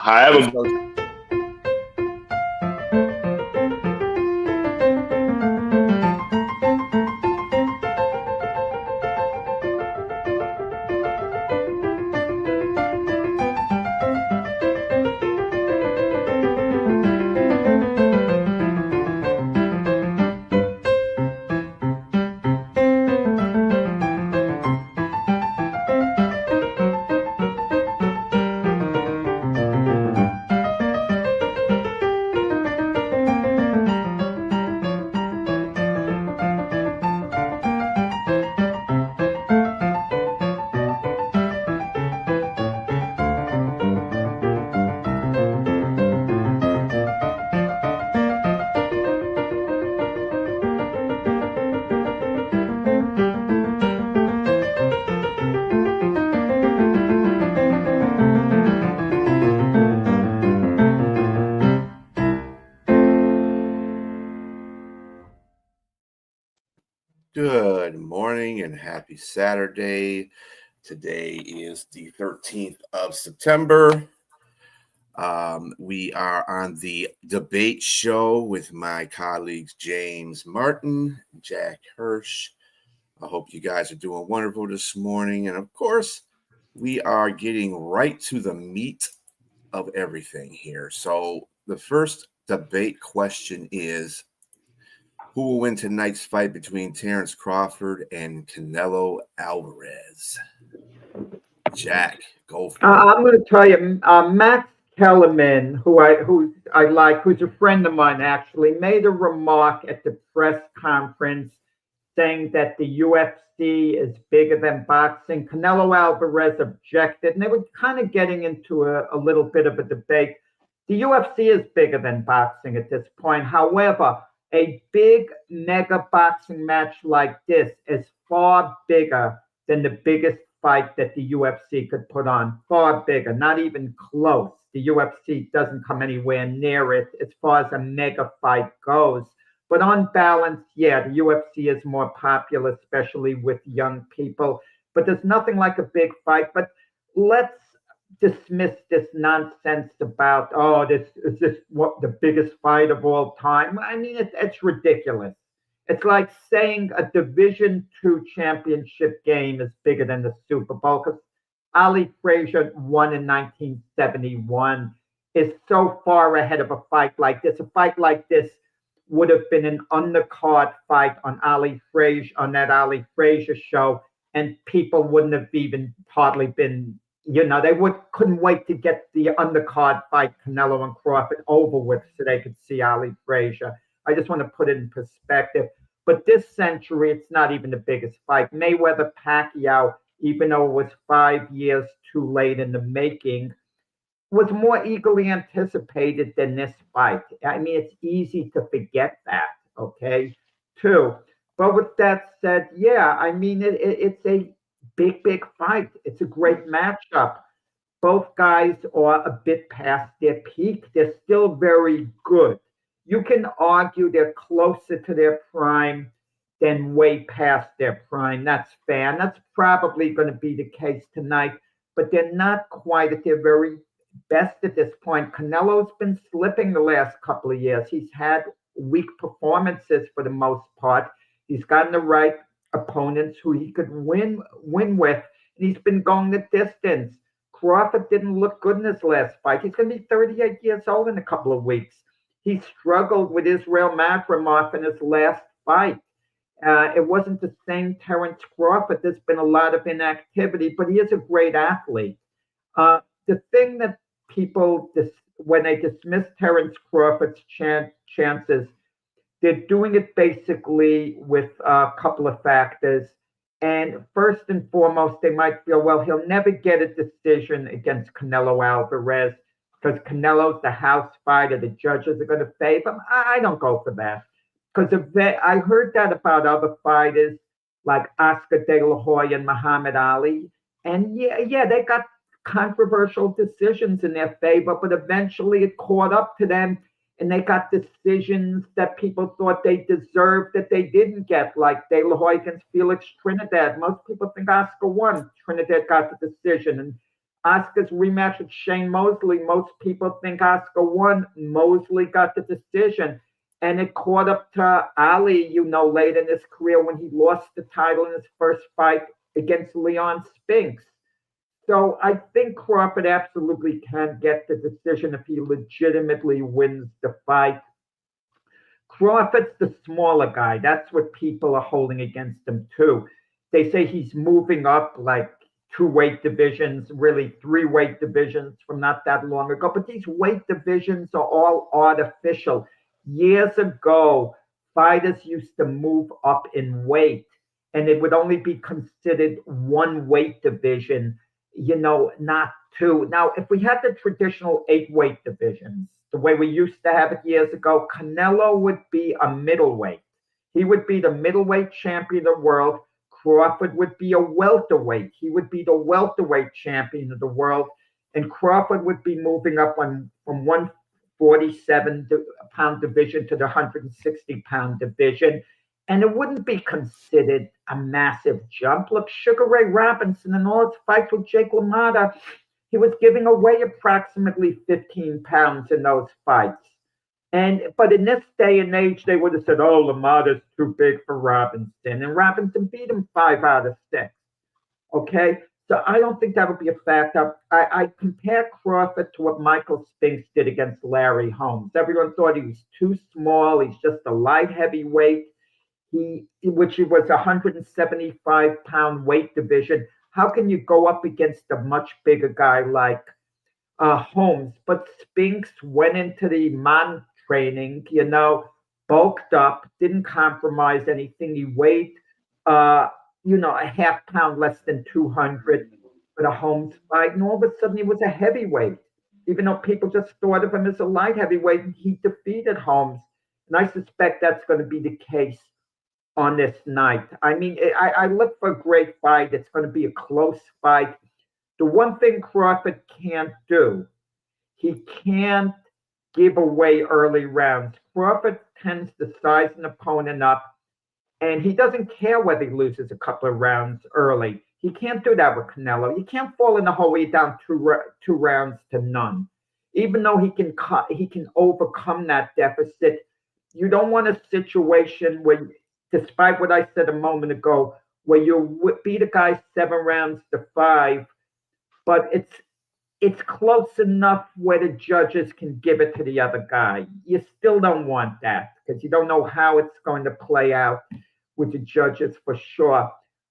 I have a Good morning and happy Saturday. Today is the 13th of September. We are on the debate show with my colleagues James Martin, Jack Hirsch. I hope you guys are doing wonderful this morning. And of course, we are getting right to the meat of everything here. So the first debate question is, who will win tonight's fight between Terence Crawford and Canelo Alvarez? Jack, go for it. I'm going to tell you, Max Kellerman, who I like, who's a friend of mine actually, made a remark at the press conference saying that the UFC is bigger than boxing. Canelo Alvarez objected, and they were kind of getting into a little bit of a debate. The UFC is bigger than boxing at this point. However, a big mega boxing match like this is far bigger than the biggest fight that the UFC could put on. Far bigger, not even close. The UFC doesn't come anywhere near it as far as a mega fight goes. But on balance, yeah, the UFC is more popular, especially with young people. But there's nothing like a big fight. But let's dismiss this nonsense about, oh, this is this what the biggest fight of all time. I mean, it's ridiculous. It's like saying a Division II championship game is bigger than the Super Bowl because Ali Frazier won in 1971 is so far ahead of a fight like this. A fight like this would have been an undercard fight on that Ali Frazier show, and people wouldn't have even hardly been, they couldn't wait to get the undercard fight Canelo and Crawford over with so they could see Ali Frazier. I just want to put it in perspective. But this century, it's not even the biggest fight. Mayweather Pacquiao, even though it was 5 years too late in the making, was more eagerly anticipated than this fight. I mean, it's easy to forget that, okay, too. But with that said, yeah, I mean, it's a big fight. It's a great matchup. Both guys are a bit past their peak. They're still very good. You can argue they're closer to their prime than way past their prime. That's fair. And that's probably going to be the case tonight. But they're not quite at their very best at this point. Canelo's been slipping the last couple of years. He's had weak performances for the most part. He's gotten the right opponents who he could win with, and he's been going the distance. Crawford didn't look good in his last fight. He's going to be 38 years old in a couple of weeks. He struggled with Israel Madrimov in his last fight. It wasn't the same Terence Crawford. There's been a lot of inactivity, but he is a great athlete. The thing that people, when they dismiss Terence Crawford's chances, they're doing it basically with a couple of factors. And first and foremost, they might feel, well, he'll never get a decision against Canelo Alvarez because Canelo's the house fighter. The judges are going to favor him. I don't go for that. Because I heard that about other fighters like Oscar De La Hoya and Muhammad Ali. And yeah, they got controversial decisions in their favor, but eventually it caught up to them and they got decisions that people thought they deserved that they didn't get, like De La Hoya against Felix Trinidad. Most people think Oscar won. Trinidad got the decision, and Oscar's rematch with Shane Mosley. Most people think Oscar won. Mosley got the decision. And it caught up to Ali, late in his career when he lost the title in his first fight against Leon Spinks. So I think Crawford absolutely can get the decision if he legitimately wins the fight. Crawford's the smaller guy. That's what people are holding against him too. They say he's moving up like two weight divisions, really three weight divisions from not that long ago. But these weight divisions are all artificial. Years ago, fighters used to move up in weight, and it would only be considered one weight division, not two. Now, if we had the traditional eight weight divisions, the way we used to have it years ago, Canelo would be a middleweight. He would be the middleweight champion of the world. Crawford would be a welterweight. He would be the welterweight champion of the world. And Crawford would be moving up from 147-pound division to the 160-pound division. And it wouldn't be considered a massive jump. Look, Sugar Ray Robinson in all his fights with Jake LaMotta, he was giving away approximately 15 pounds in those fights. But in this day and age, they would have said, "Oh, LaMotta's too big for Robinson," and Robinson beat him 5 out of 6. Okay, so I don't think that would be a factor. I compare Crawford to what Michael Spinks did against Larry Holmes. Everyone thought he was too small. He's just a light heavyweight. Which was a 175-pound weight division. How can you go up against a much bigger guy like Holmes? But Spinks went into the man training, bulked up, didn't compromise anything. He weighed, a half pound less than 200 for the Holmes fight. And all of a sudden he was a heavyweight, even though people just thought of him as a light heavyweight, and he defeated Holmes. And I suspect that's going to be the case on this night. I mean, I look for a great fight. It's going to be a close fight. The one thing Crawford can't do, he can't give away early rounds. Crawford tends to size an opponent up, and he doesn't care whether he loses a couple of rounds early. He can't do that with Canelo. You can't fall in the hole where you're down two rounds to none. Even though he can overcome that deficit, you don't want a situation where, despite what I said a moment ago, where you beat a guy 7 rounds to 5, but it's close enough where the judges can give it to the other guy. You still don't want that because you don't know how it's going to play out with the judges for sure.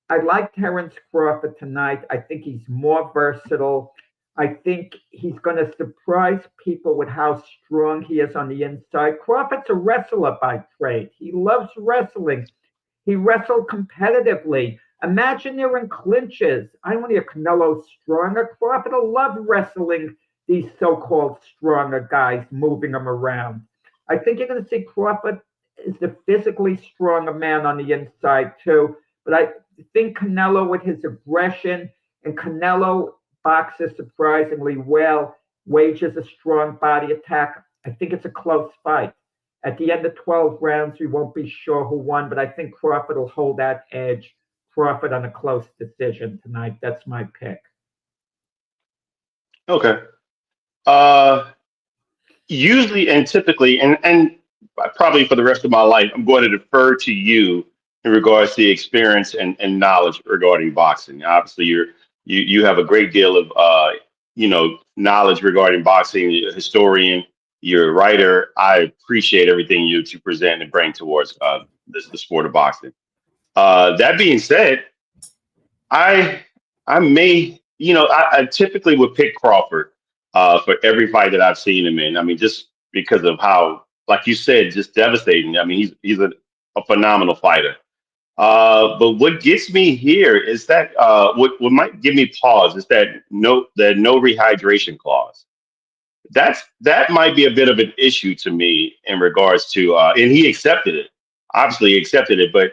I like Terence Crawford tonight. I think he's more versatile. I think he's going to surprise people with how strong he is on the inside. Crawford's a wrestler by trade. He loves wrestling. He wrestled competitively. Imagine they're in clinches. I want to hear Canelo stronger. Crawford will love wrestling these so-called stronger guys, moving them around. I think you're going to see Crawford is the physically stronger man on the inside too. But I think Canelo, with his aggression, and Canelo boxes surprisingly well, wages a strong body attack. I think it's a close fight. At the end of 12 rounds, we won't be sure who won, but I think Crawford will hold that edge. Crawford on a close decision tonight. That's my pick. Okay. Usually and typically, and probably for the rest of my life, I'm going to defer to you in regards to the experience and knowledge regarding boxing. Obviously, you have a great deal of knowledge regarding boxing. You're a historian, you're a writer. I appreciate everything you to present and bring towards the sport of boxing. That being said, I may, I typically would pick Crawford for every fight that I've seen him in. I mean, just because of how, like you said, just devastating. I mean, he's a phenomenal fighter. But what gets me here is that what might give me pause is that no rehydration clause. That might be a bit of an issue to me in regards to, and he accepted it. Obviously, he accepted it, but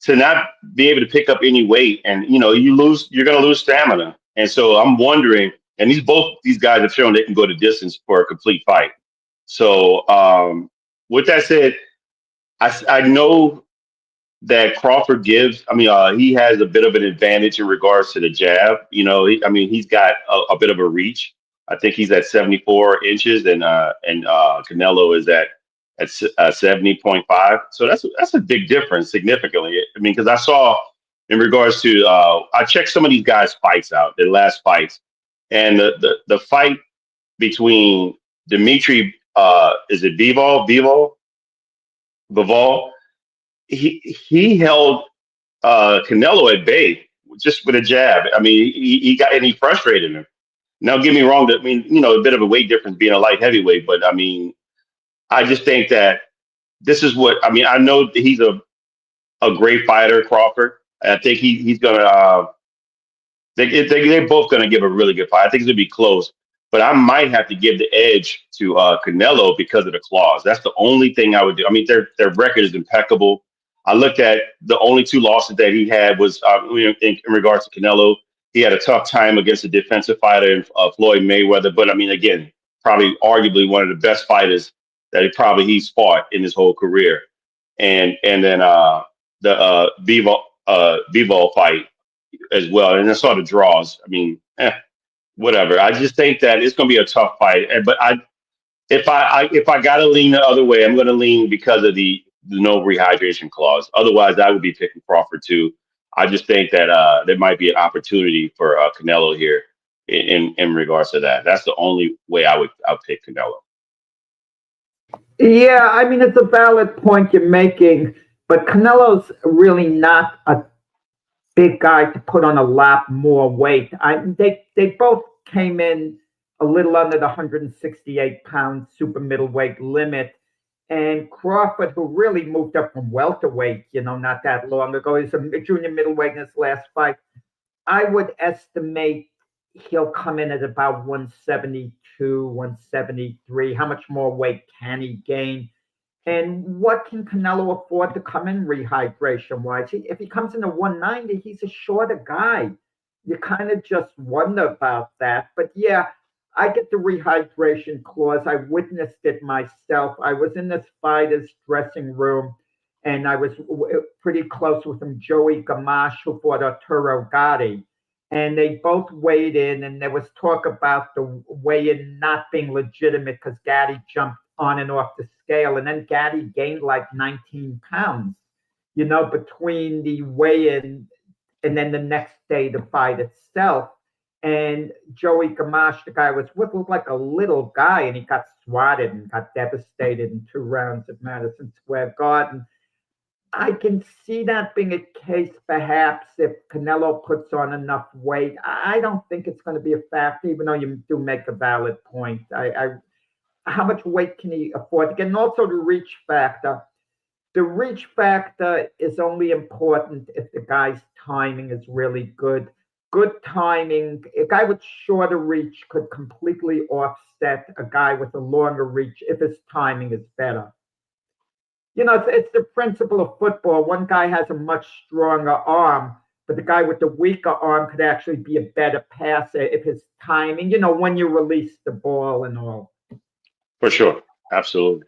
to not be able to pick up any weight, and you're going to lose stamina. And so I'm wondering, and these guys have shown they can go the distance for a complete fight. So with that said, I know that Crawford gives. I mean, he has a bit of an advantage in regards to the jab. I mean, he's got a bit of a reach. I think he's at 74 inches, and Canelo is at 70.5. So that's a big difference, significantly. I mean, because I saw in regards to I checked some of these guys' fights out, their last fights, and the fight between Dimitri, is it Bivol? He held Canelo at bay just with a jab. I mean, he frustrated him. Now, get me wrong. I mean, a bit of a weight difference being a light heavyweight, but I mean, I just think that this is what I mean. I know that he's a great fighter, Crawford. I think he's gonna. They're both gonna give a really good fight. I think it's gonna be close, but I might have to give the edge to Canelo because of the claws. That's the only thing I would do. I mean, their record is impeccable. I looked at the only two losses that he had was in regards to Canelo. He had a tough time against a defensive fighter in Floyd Mayweather. But I mean, again, probably arguably one of the best fighters that he's fought in his whole career. And then the Bivol fight as well. And I saw the draws. I mean, whatever. I just think that it's going to be a tough fight. But if I got to lean the other way, I'm going to lean because of the no rehydration clause. Otherwise, I would be picking Crawford too. I just think that there might be an opportunity for Canelo here in regards to that. That's the only way I'll pick Canelo. Yeah, I mean, it's a valid point you're making, but Canelo's really not a big guy to put on a lot more weight. They both came in a little under the 168-pound super middleweight limit. And Crawford, who really moved up from welterweight, not that long ago, he's a junior middleweight in his last fight. I would estimate he'll come in at about 172, 173. How much more weight can he gain? And what can Canelo afford to come in rehydration-wise? If he comes in at 190, he's a shorter guy. You kind of just wonder about that. But yeah, I get the rehydration clause. I witnessed it myself. I was in this fighter's dressing room, and I was pretty close with him, Joey Gamache, who fought Arturo Gatti. And they both weighed in, and there was talk about the weigh-in not being legitimate because Gatti jumped on and off the scale. And then Gatti gained like 19 pounds, between the weigh-in and then the next day, the fight itself. And Joey Gamache, the guy I was with, looked like a little guy, and he got swatted and got devastated in 2 rounds at Madison Square Garden. I can see that being a case, perhaps, if Canelo puts on enough weight. I don't think it's going to be a factor, even though you do make a valid point. How much weight can he afford to get? And also the reach factor. The reach factor is only important if the guy's timing is really good. Good timing, a guy with shorter reach could completely offset a guy with a longer reach if his timing is better. It's the principle of football. One guy has a much stronger arm, but the guy with the weaker arm could actually be a better passer if his timing, when you release the ball and all. For sure. Absolutely.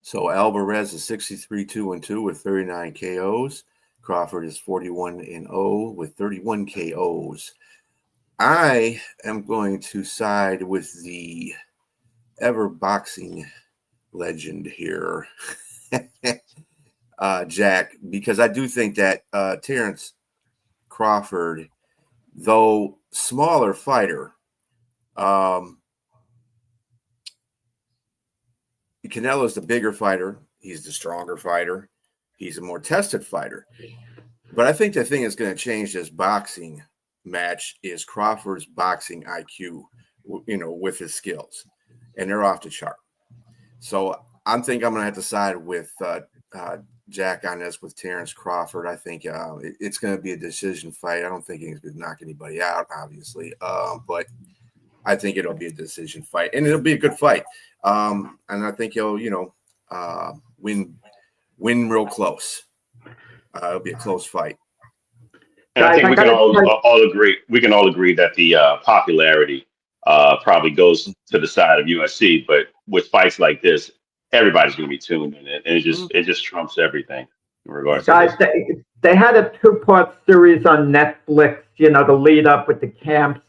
So Alvarez is 63-2-2 with 39 KOs. Crawford is 41-0 with 31 KOs. I am going to side with the ever boxing legend here, Jack, because I do think that Terence Crawford, though smaller fighter, Canelo's the bigger fighter. He's the stronger fighter. He's a more tested fighter. But I think the thing that's going to change this boxing match is Crawford's boxing IQ, with his skills. And they're off the chart. So I think I'm going to have to side with Jack on this with Terence Crawford. I think it's going to be a decision fight. I don't think he's going to knock anybody out, obviously. But I think it'll be a decision fight. And it'll be a good fight. And I think he'll, win real close. It'll be a close fight. And I think we can all agree. We can all agree that the popularity probably goes to the side of USC. But with fights like this, everybody's going to be tuned in, and it just trumps everything. in regards to Guys, this. they had a 2-part series on Netflix, the lead up with the camps.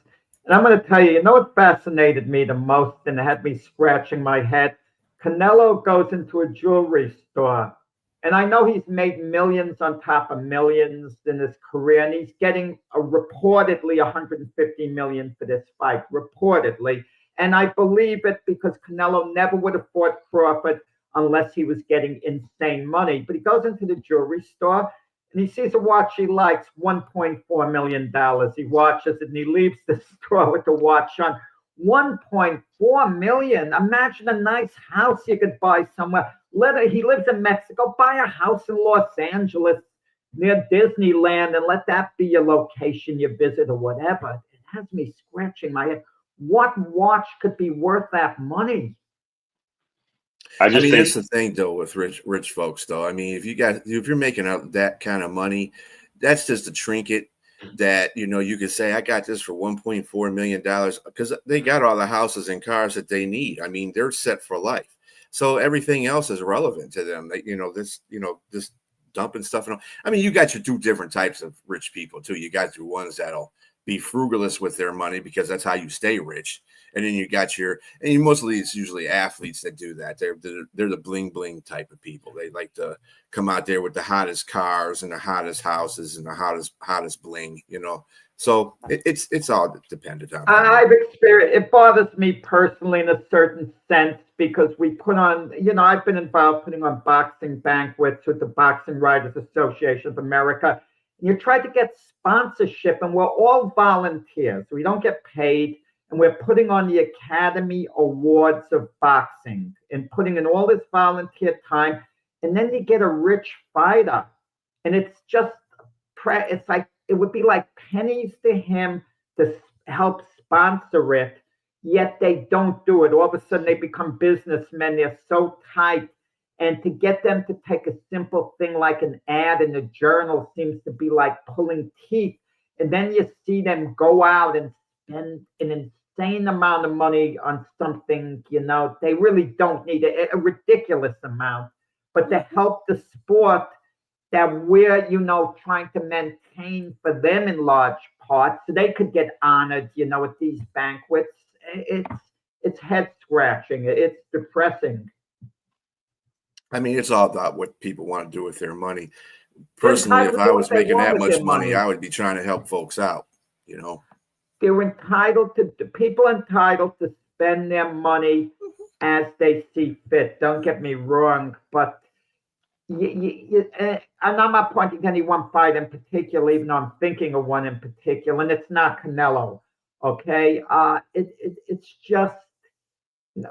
And I'm going to tell you, what fascinated me the most and had me scratching my head? Canelo goes into a jewelry store. And I know he's made millions on top of millions in his career, and he's getting reportedly 150 million for this fight, reportedly. And I believe it because Canelo never would have fought Crawford unless he was getting insane money. But he goes into the jewelry store and he sees a watch he likes, $1.4 million. He watches it and he leaves the store with the watch on. 1.4 million. Imagine a nice house you could buy somewhere. He lives in Mexico. Buy a house in Los Angeles near Disneyland and let that be your location you visit or whatever. It has me scratching my head. What watch could be worth that money? I mean, that's the thing though with rich folks though. I mean, if you're making out that kind of money, that's just a trinket that you could say I got this for $1.4 million because they got all the houses and cars that they need. I mean, they're set for life, so everything else is relevant to them. This dumping stuff and all. I mean, you got your 2 different types of rich people too. You got your ones that'll be frugalist with their money because that's how you stay rich. And then you got mostly it's usually athletes that do that. They're the bling bling type of people. They like to come out there with the hottest cars and the hottest houses and the hottest bling, So it's all dependent on. I've experienced it. Bothers me personally in a certain sense because we put on, I've been involved putting on boxing banquets with the Boxing Writers Association of America. And you try to get sponsorship, and we're all volunteers. We don't get paid. And we're putting on the Academy Awards of Boxing and putting in all this volunteer time. And then you get a rich fighter. And it's like, it would be like pennies to him to help sponsor it. Yet they don't do it. All of a sudden they become businessmen. They're so tight. And to get them to take a simple thing like an ad in a journal seems to be like pulling teeth. And then you see them go out and spend an insane amount of money on something, they really don't need a ridiculous amount, but to help the sport that we're, trying to maintain for them in large part so they could get honored, at these banquets. It's head scratching. It's depressing. I mean, it's all about what people want to do with their money. Personally, if I was making that much money, I would be trying to help folks out, They're people entitled to spend their money as they see fit. Don't get me wrong, but and I'm not pointing to any one fight in particular, even though I'm thinking of one in particular, and it's not Canelo. Okay, it's just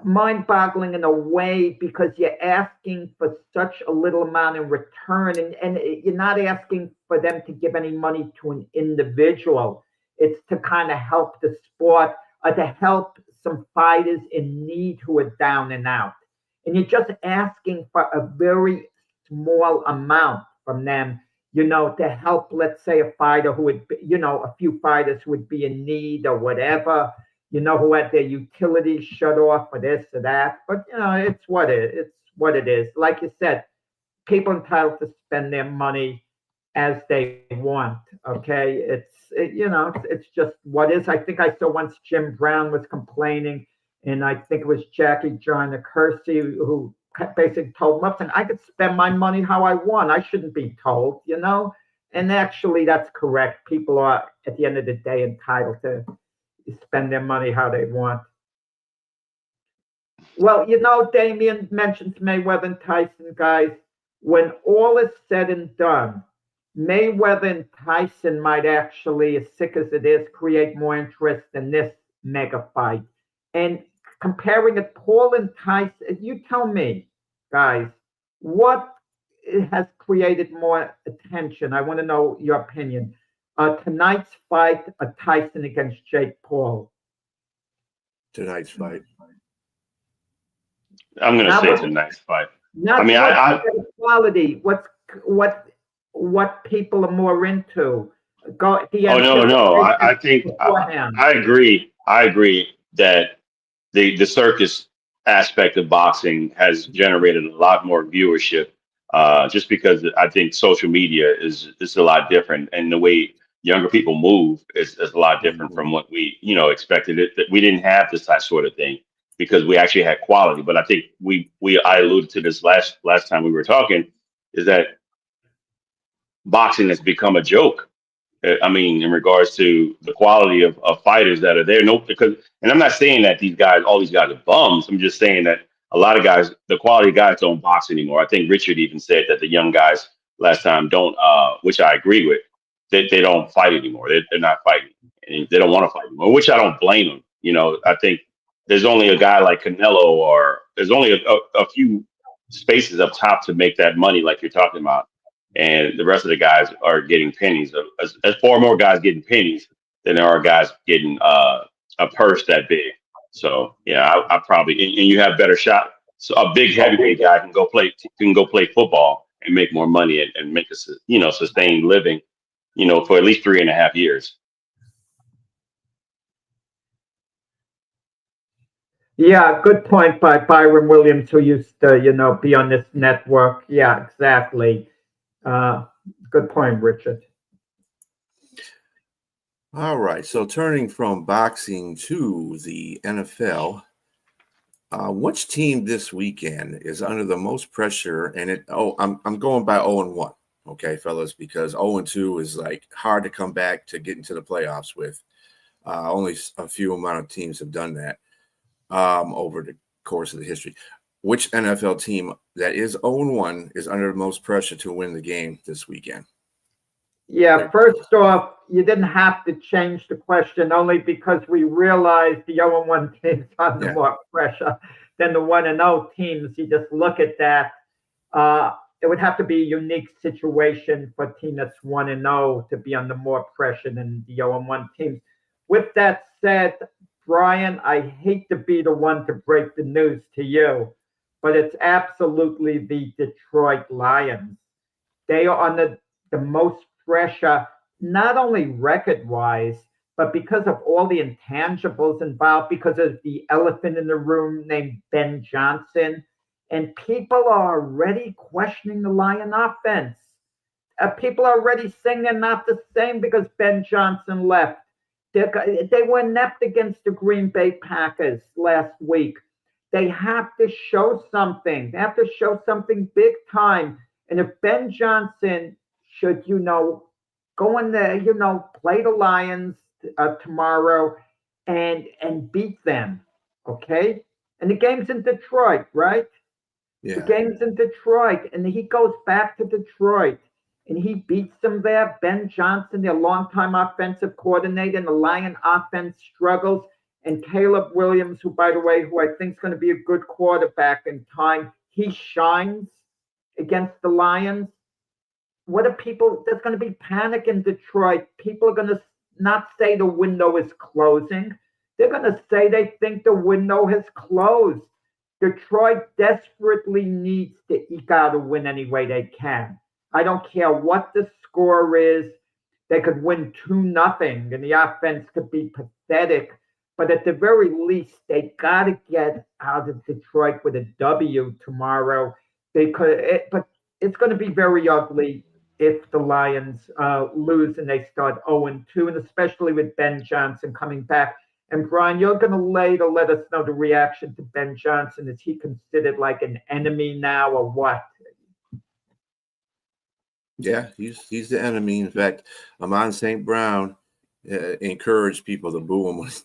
mind-boggling in a way because you're asking for such a little amount in return, and you're not asking for them to give any money to an individual. It's to kind of help the sport, to help some fighters in need who are down and out. And you're just asking for a very small amount from them, to help, let's say, a fighter who would, a few fighters who would be in need or whatever, who had their utilities shut off for this or that. But, it's what it is. Like you said, people entitled to spend their money as they want. Okay. It's just what is. I think I saw once Jim Brown was complaining, and I think it was Jackie Joyner Kersey who basically told him, I could spend my money how I want. I shouldn't be told, and actually that's correct. People are at the end of the day entitled to spend their money how they want. Well, Damian mentions Mayweather and Tyson, guys. When all is said and done, Mayweather and Tyson might actually, as sick as it is, create more interest than this mega fight. And comparing it, Paul and Tyson, you tell me, guys, what has created more attention? I want to know your opinion. Tonight's fight, Tyson against Jake Paul. Tonight's fight. I'm going to say tonight's fight. I mean, quality. What people are more into. No. I think I agree. I agree that the circus aspect of boxing has generated a lot more viewership just because I think social media is a lot different, and the way younger people move is a lot different from what we expected. It that we didn't have this that sort of thing because we actually had quality. But I think I alluded to this last time we were talking, is that boxing has become a joke. I mean, in regards to the quality of fighters that are there. No, because, and I'm not saying that all these guys are bums. I'm just saying that a lot of guys, the quality guys don't box anymore. I think Richard even said that the young guys last time don't, which I agree with, that they don't fight anymore. They're not fighting. And they don't want to fight anymore, which I don't blame them. I think there's only a guy like Canelo, or there's only a few spaces up top to make that money like you're talking about, and the rest of the guys are getting pennies. As far more guys getting pennies than there are guys getting a purse that big. So yeah, I probably, and you have better shot. So a big heavyweight guy can go play football and make more money and make a sustained living, for at least 3.5 years. Yeah, good point by Byron Williams, who used to, be on this network. Yeah, exactly. Good point, Richard. All right. So turning from boxing to the NFL, which team this weekend is under the most pressure? And I'm going by 0-1, okay, fellas, because 0-2 is like hard to come back to get into the playoffs with. Only a few amount of teams have done that over the course of the history. Which NFL team that is 0-1 is under the most pressure to win the game this weekend? Yeah, first off, you didn't have to change the question only because we realized the 0-1 teams under more pressure than the 1-0 teams. You just look at that. It would have to be a unique situation for a team that's 1-0 to be under more pressure than the 0-1 teams. With that said, Brian, I hate to be the one to break the news to you, but it's absolutely the Detroit Lions. They are under the most pressure, not only record-wise, but because of all the intangibles involved, because of the elephant in the room named Ben Johnson. And people are already questioning the Lion offense. People are already saying they're not the same because Ben Johnson left. They were inept against the Green Bay Packers last week. They have to show something. They have to show something big time. And if Ben Johnson should, go in there, play the Lions tomorrow and beat them, okay? And the game's in Detroit, right? Yeah. The game's in Detroit, and he goes back to Detroit, and he beats them there. Ben Johnson, their longtime offensive coordinator, and the Lion offense struggles. And Caleb Williams, who, by the way, who I think is going to be a good quarterback in time, he shines against the Lions. What are people? There's going to be panic in Detroit. People are going to not say the window is closing. They're going to say they think the window has closed. Detroit desperately needs to eke out a win any way they can. I don't care what the score is. They could win 2-0, and the offense could be pathetic. But at the very least, they got to get out of Detroit with a W tomorrow. But it's going to be very ugly if the Lions lose and they start 0-2, and especially with Ben Johnson coming back. And Brian, you're going to let us know the reaction to Ben Johnson. Is he considered like an enemy now, or what? Yeah, he's the enemy. In fact, Amon St. Brown encouraged people to boo him when he's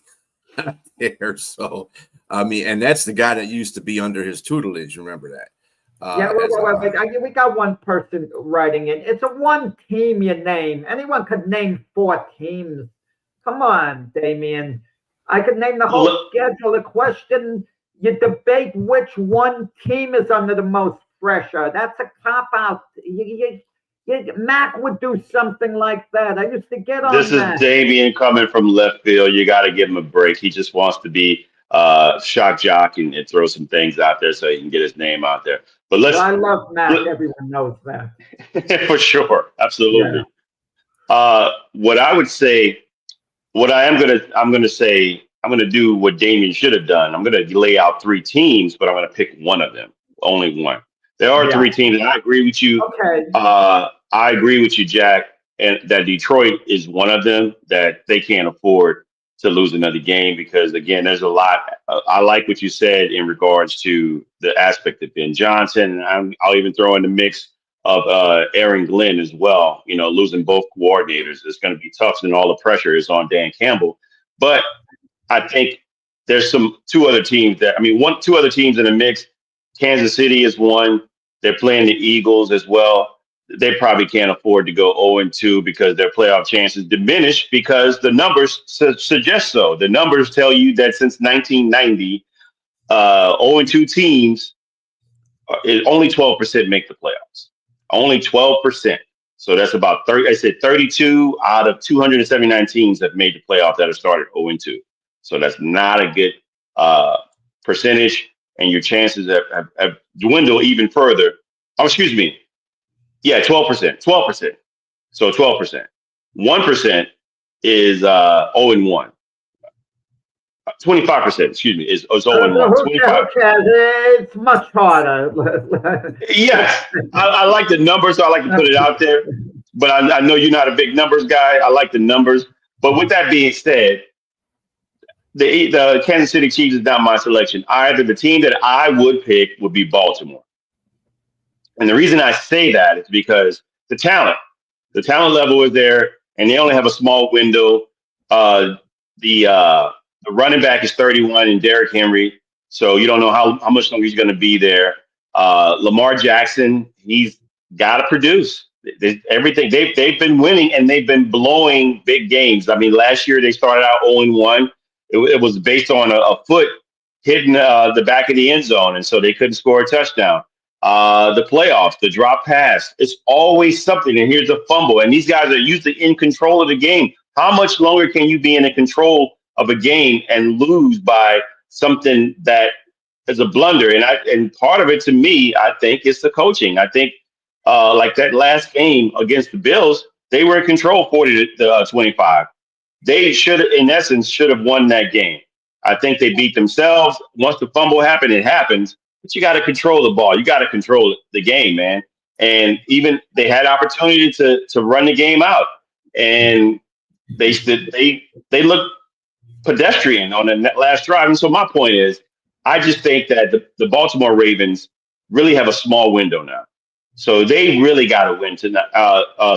not there. So, I mean, and that's the guy that used to be under his tutelage. Remember that? We got one person writing in. It's a one team you name. Anyone could name 4 teams. Come on, Damien. I could name the whole schedule. The question, you debate which one team is under the most pressure. That's a cop-out. Mac would do something like that. I used to get on This is Damien coming from left field. You got to give him a break. He just wants to be shock jock and throw some things out there so he can get his name out there. But I love Mac. Everyone knows that. For sure. Absolutely. Yeah. What I would say, I'm going to do what Damien should have done. I'm going to lay out 3 teams, but I'm going to pick one of them, only one. There are Yeah. three teams, and I agree with you. Okay. I agree with you, Jack, and that Detroit is one of them that they can't afford to lose another game because, again, there's a lot. I like what you said in regards to the aspect of Ben Johnson, and I'll even throw in the mix of Aaron Glenn as well. You know, losing both coordinators is going to be tough, and all the pressure is on Dan Campbell. But I think there's two other teams two other teams in the mix. Kansas City is one. They're playing the Eagles as well. They probably can't afford to go 0-2 because their playoff chances diminish because the numbers suggest so. The numbers tell you that since 1990, 0-2 teams, only 12% make the playoffs. Only 12%. So that's about 30. I said 32 out of 279 teams that made the playoff that have started 0-2. So that's not a good percentage, and your chances have dwindled even further. Oh, excuse me. Yeah, 12%. 12%. So 12%. 1% is 0-1. 25%, excuse me, is 0-1. 25. It's much harder. Yes, I like the numbers, so I like to put it out there. But I know you're not a big numbers guy. I like the numbers. But with that being said, the Kansas City Chiefs is not my selection. Either the team that I would pick would be Baltimore. And the reason I say that is because the talent level is there, and they only have a small window. The running back is 31 and Derrick Henry, so you don't know how much longer he's going to be there. Lamar Jackson, he's got to produce. Everything they've been winning, and they've been blowing big games. I mean, last year they started out 0-1. It was based on a foot hitting the back of the end zone, and so they couldn't score a touchdown. The playoffs, the drop pass, it's always something. And here's a fumble, and these guys are usually in control of the game. How much longer can you be in control of a game and lose by something that is a blunder? And part of it, to me, I think is the coaching. I think like that last game against the Bills, they were in control 40-25. They in essence, should have won that game. I think they beat themselves. Once the fumble happened, it happens. But you got to control the ball. You got to control the game, man. And even they had opportunity to run the game out, and they looked pedestrian on the last drive. And so my point is, I just think that the Baltimore Ravens really have a small window now. So they really got to win tonight,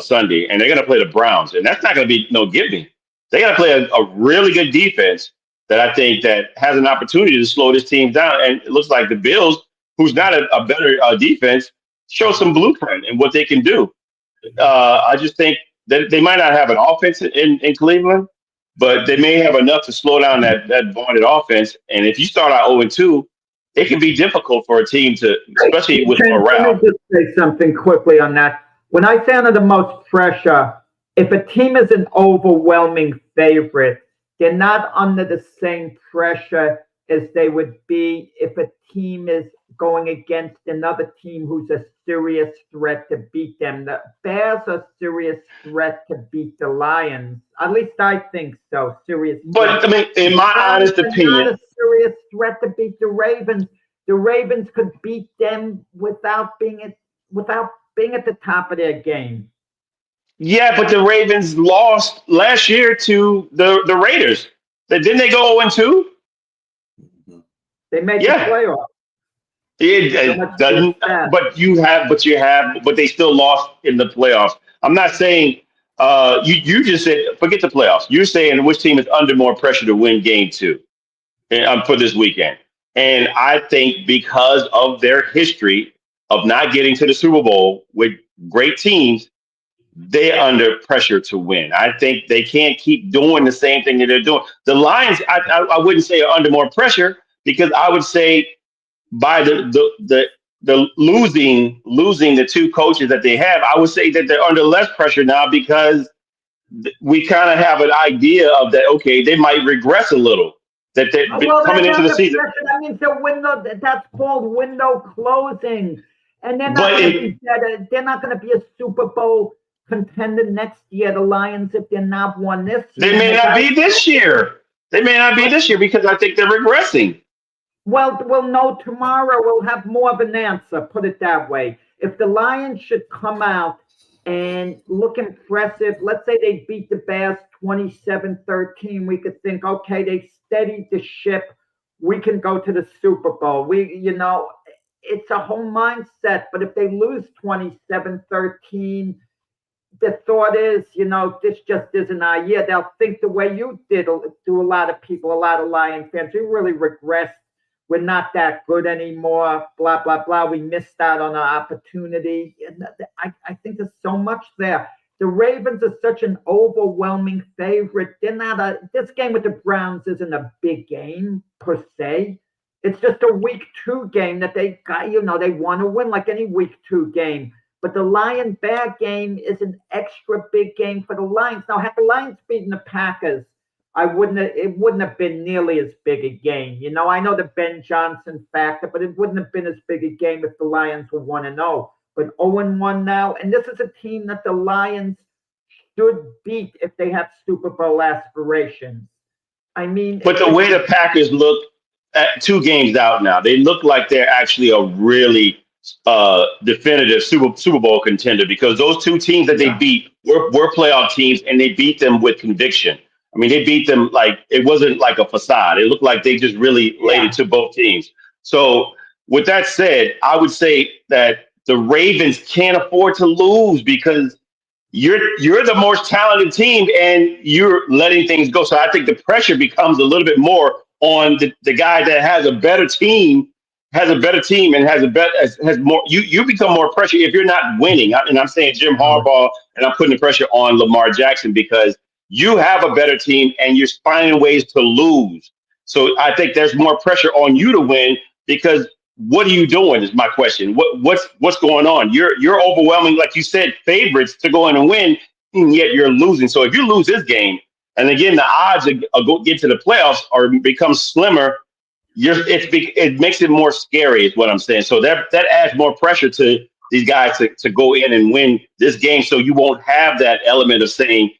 Sunday, and they're going to play the Browns, and that's not going to be no give me. They got to play a really good defense that I think that has an opportunity to slow this team down. And it looks like the Bills, who's not a better defense, show some blueprint in what they can do. I just think that they might not have an offense in Cleveland, but they may have enough to slow down that vaunted offense. And if you start out 0-2, it can be difficult for a team to, especially with morale. Let me just say something quickly on that. When I say under the most pressure, if a team is an overwhelming favorite, they're not under the same pressure as they would be if a team is going against another team who's a serious threat to beat them. The Bears are a serious threat to beat the Lions. At least I think so. Serious. But I mean, in my honest opinion, not a serious threat to beat the Ravens. The Ravens could beat them without being at the top of their game. Yeah, but the Ravens lost last year to the Raiders. Didn't they go 0-2? They made the playoffs. It doesn't, but they still lost in the playoffs. I'm not saying you just said forget the playoffs. You're saying which team is under more pressure to win game 2 for this weekend. And I think because of their history of not getting to the Super Bowl with great teams, they're under pressure to win. I think they can't keep doing the same thing that they're doing. The Lions, I wouldn't say are under more pressure, because I would say by the losing the two coaches that they have, I would say that they're under less pressure now, because we kind of have an idea of that. Okay, they might regress a little. That they're coming into the season. That means the window. That's called window closing, and they're not going to be a Super Bowl contender next year. The Lions, if they're not won this year, they may not be this year. They may not be this year because I think they're regressing. Well, we'll know tomorrow. We'll have more of an answer, put it that way. If the Lions should come out and look impressive, let's say they beat the Bears 27-13, we could think, okay, they steadied the ship. We can go to the Super Bowl. It's a whole mindset. But if they lose 27-13, the thought is, this just isn't our year. They'll think the way you did, do a lot of people, a lot of Lion fans. We really regressed. We're not that good anymore, blah, blah, blah. We missed out on our opportunity. And I think there's so much there. The Ravens are such an overwhelming favorite. This game with the Browns isn't a big game per se. It's just a week 2 game that they got, they want to win like any week 2 game. But the Lion-Bear game is an extra big game for the Lions. Now, had the Lions beaten the Packers, it wouldn't have been nearly as big a game. I know the Ben Johnson factor, but it wouldn't have been as big a game if the Lions were 1-0. But 0-1 now, and this is a team that the Lions should beat if they have Super Bowl aspirations. But the way the Packers look at 2 games out now, they look like they're actually a really definitive Super Bowl contender, because those 2 teams that they beat were playoff teams, and they beat them with conviction. I mean, they beat them like it wasn't like a facade. It looked like they just really laid it to both teams. So with that said, I would say that the Ravens can't afford to lose, because you're the most talented team and you're letting things go. So I think the pressure becomes a little bit more on the guy that has a better team, and has more. You become more pressure if you're not winning. And I'm saying Jim Harbaugh, and I'm putting the pressure on Lamar Jackson, because you have a better team and you're finding ways to lose. So I think there's more pressure on you to win, because what are you doing is my question. What's going on? You're overwhelming, like you said, favorites to go in and win, and yet you're losing. So if you lose this game, and again, the odds of get to the playoffs or become slimmer, it makes it more scary, is what I'm saying. So that adds more pressure to these guys to go in and win this game. So you won't have that element of saying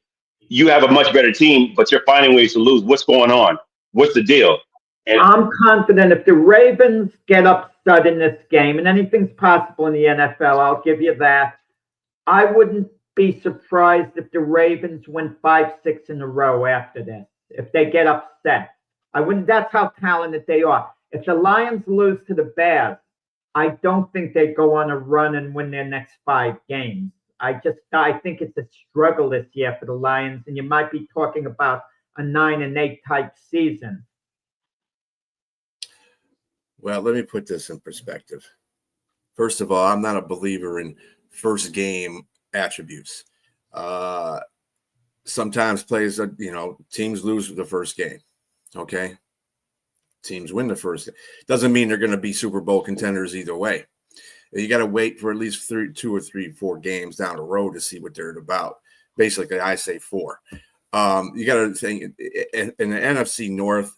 you have a much better team, but you're finding ways to lose. What's going on? What's the deal? And I'm confident if the Ravens get upset in this game, and anything's possible in the NFL, I'll give you that. I wouldn't be surprised if the Ravens win 5-6 in a row after this, if they get upset. I wouldn't. That's how talented they are. If the Lions lose to the Bears, I don't think they go on a run and win their next 5 games. I think it's a struggle this year for the Lions, and you might be talking about a 9-8 type season. Well, let me put this in perspective. First of all, I'm not a believer in first game attributes. Sometimes plays, teams lose the first game. Okay. Teams win the first game. Doesn't mean they're going to be Super Bowl contenders either way. You got to wait for at least 2 or 3, 4 games down the road to see what they're about. Basically, I say 4. You got to think in the NFC North,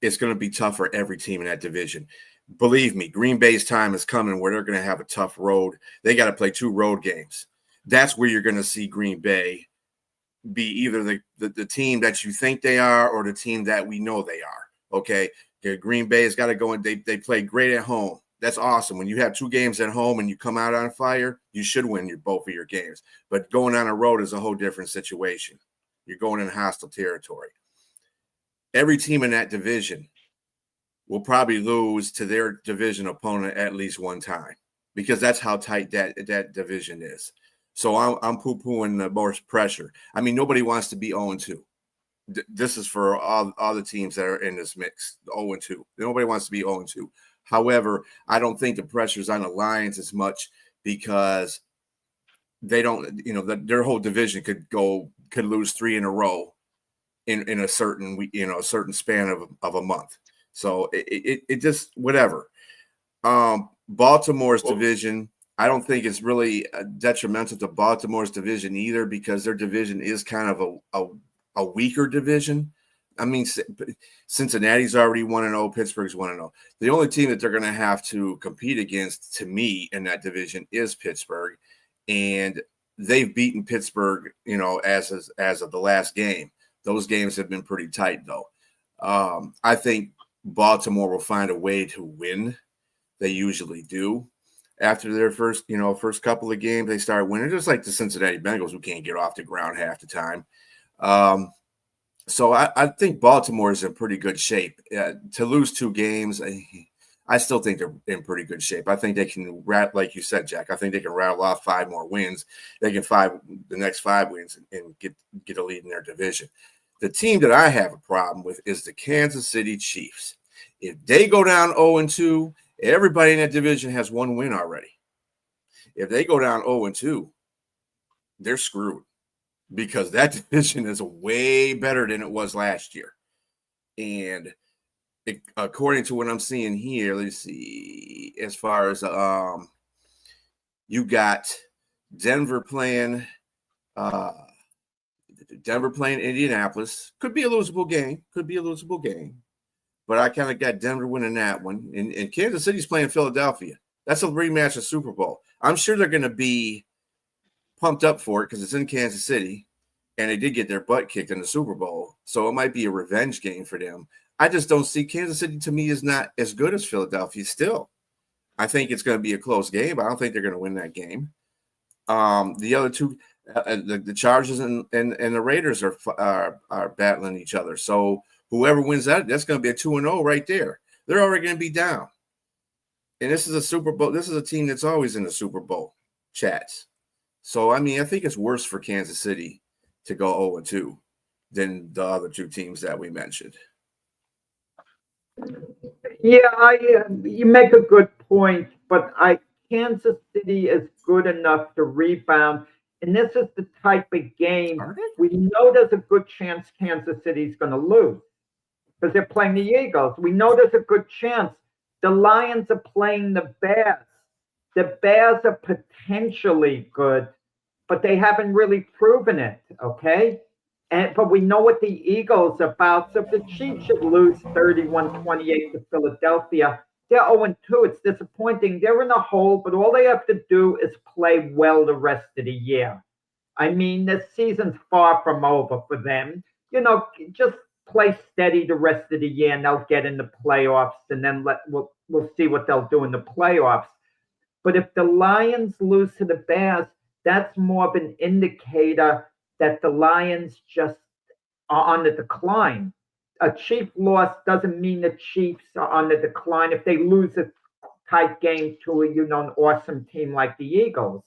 it's going to be tough for every team in that division. Believe me, Green Bay's time is coming where they're going to have a tough road. They got to play 2 road games. That's where you're going to see Green Bay be either the team that you think they are or the team that we know they are. Okay. Green Bay has got to go, and they play great at home. That's awesome. When you have 2 games at home and you come out on fire, you should win both of your games. But going on a road is a whole different situation. You're going in hostile territory. Every team in that division will probably lose to their division opponent at least one time, because that's how tight that division is. So I'm poo-pooing the more pressure. I mean, nobody wants to be 0-2. This is for all the teams that are in this mix, 0-2. Nobody wants to be 0-2. However, I don't think the pressure's on the Lions as much, because they don't, their whole division could lose 3 in a row in a certain week, a certain span of a month. So it just whatever. Baltimore's division, I don't think it's really detrimental to Baltimore's division either, because their division is kind of a weaker division. I mean, Cincinnati's already 1-0, Pittsburgh's 1-0. The only team that they're going to have to compete against, to me, in that division is Pittsburgh, and they've beaten Pittsburgh, as of the last game. Those games have been pretty tight, though. I think Baltimore will find a way to win. They usually do. After their first couple of games, they start winning, just like the Cincinnati Bengals, who can't get off the ground half the time. So I think Baltimore is in pretty good shape. To lose 2 games, I still think they're in pretty good shape. I think they can, like you said, Jack, I think they can rattle off 5 more wins. They can the next 5 wins and get a lead in their division. The team that I have a problem with is the Kansas City Chiefs. If they go down 0-2, everybody in that division has 1 win already. If they go down 0-2, they're screwed because that division is way better than it was last year. And according to what I'm seeing here, let's see, as far as you got Denver playing Indianapolis. Could be a losable game. But I kind of got Denver winning that one. And Kansas City's playing Philadelphia. That's a rematch of Super Bowl. I'm sure they're going to be pumped up for it because it's in Kansas City. And they did get their butt kicked in the Super Bowl. So it might be a revenge game for them. I just don't see Kansas City, to me, is not as good as Philadelphia still. I think it's going to be a close game. I don't think they're going to win that game. The other two, the Chargers and the Raiders are battling each other. So whoever wins that's going to be a 2-0 right there. They're already going to be down. And this is a Super Bowl. This is a team that's always in the Super Bowl chats. So, I mean, I think it's worse for Kansas City to go 0-2 than the other 2 teams that we mentioned. Yeah, you make a good point, but Kansas City is good enough to rebound, and this is the type of game we know there's a good chance Kansas City's going to lose because they're playing the Eagles. We know there's a good chance. The Lions are playing the Bears. The Bears are potentially good, but they haven't really proven it, okay? But we know what the Eagles are about. So if the Chiefs should lose 31-28 to Philadelphia, they're 0-2. It's disappointing. They're in a hole, but all they have to do is play well the rest of the year. I mean, the season's far from over for them. Just play steady the rest of the year, and they'll get in the playoffs, and then we'll see what they'll do in the playoffs. But if the Lions lose to the Bears, that's more of an indicator that the Lions just are on the decline. A Chief loss doesn't mean the Chiefs are on the decline if they lose a tight game to an awesome team like the Eagles.